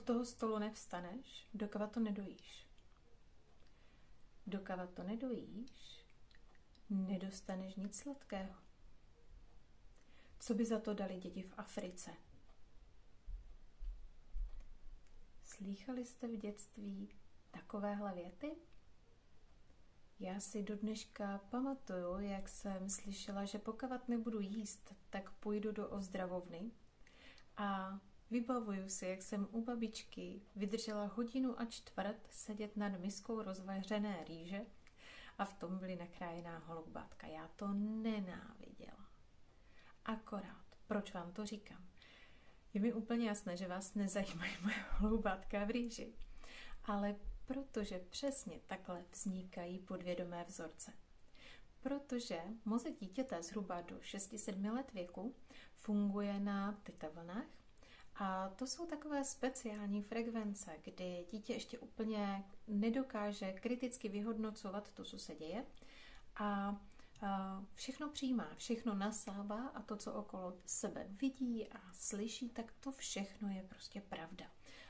od toho stolu nevstaneš, dokud to nedojíš. Dokud to nedojíš, nedostaneš nic sladkého. Co by za to dali děti v Africe? Slýchali jste v dětství takovéhle věty? Já si do dneška pamatuju, jak jsem slyšela, že pokud nebudu jíst, tak půjdu do ozdravovny. A vybavuju si, jak jsem u babičky vydržela 1.25 hodiny sedět nad miskou rozvařené rýže a v tom byly nakrájená holoubátka. Já to nenáviděla. Akorát, proč vám to říkám? Je mi úplně jasné, že vás nezajímají moje holoubátka v rýži, ale protože přesně takhle vznikají podvědomé vzorce. Protože mozek dítěte zhruba do 6-7 let věku funguje na theta vlnách a to jsou takové speciální frekvence, kdy dítě ještě úplně nedokáže kriticky vyhodnocovat to, co se děje a všechno přijímá, všechno nasává a to, co okolo sebe vidí a slyší, tak to všechno je prostě pravda.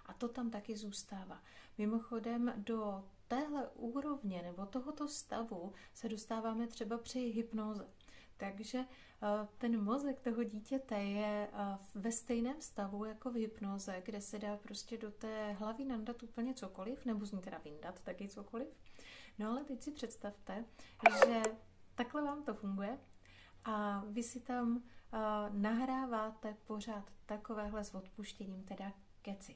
A to tam taky zůstává. Mimochodem do téhle úrovně nebo tohoto stavu se dostáváme třeba při hypnóze. Takže ten mozek toho dítěte je ve stejném stavu jako v hypnoze, kde se dá prostě do té hlavy nandat úplně cokoliv, nebo z ní teda vyndat taky cokoliv. No ale teď si představte, že takhle vám to funguje a vy si tam nahráváte pořád takovéhle s odpuštěním, teda keci.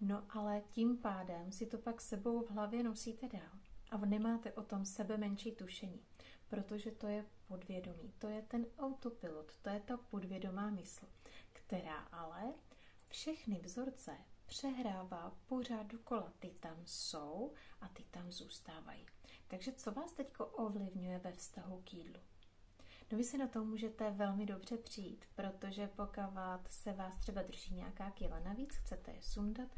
No ale tím pádem si to pak sebou v hlavě nosíte dál a nemáte o tom sebe menší tušení, protože to je podvědomí, to je ten autopilot, to je ta podvědomá mysl, která ale všechny vzorce přehrává pořád dokola. Ty tam jsou a ty tam zůstávají. Takže co vás teďko ovlivňuje ve vztahu k jídlu? No vy si na to můžete velmi dobře přijít, protože pokud se vás třeba drží nějaká kila navíc, chcete je sundat,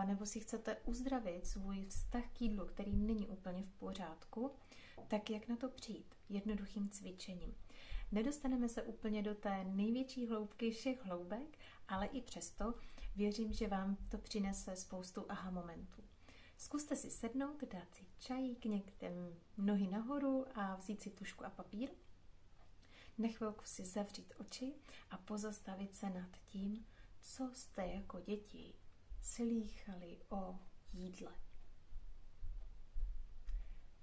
nebo si chcete uzdravit svůj vztah k jídlu, který není úplně v pořádku, tak jak na to přijít? Jednoduchým cvičením. Nedostaneme se úplně do té největší hloubky všech hloubek, ale i přesto věřím, že vám to přinese spoustu aha momentů. Zkuste si sednout, dát si čajík, někde nohy nahoru a vzít si tužku a papír. Na chvilku si zavřít oči a pozastavit se nad tím, co jste jako děti slýchali o jídle.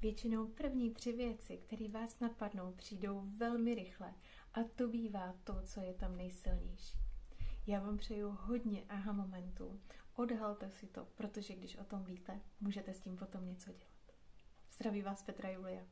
Většinou první 3 věci, které vás napadnou, přijdou velmi rychle a to bývá to, co je tam nejsilnější. Já vám přeju hodně aha momentů. Odhalte si to, protože když o tom víte, můžete s tím potom něco dělat. Zdraví vás Petra Julia.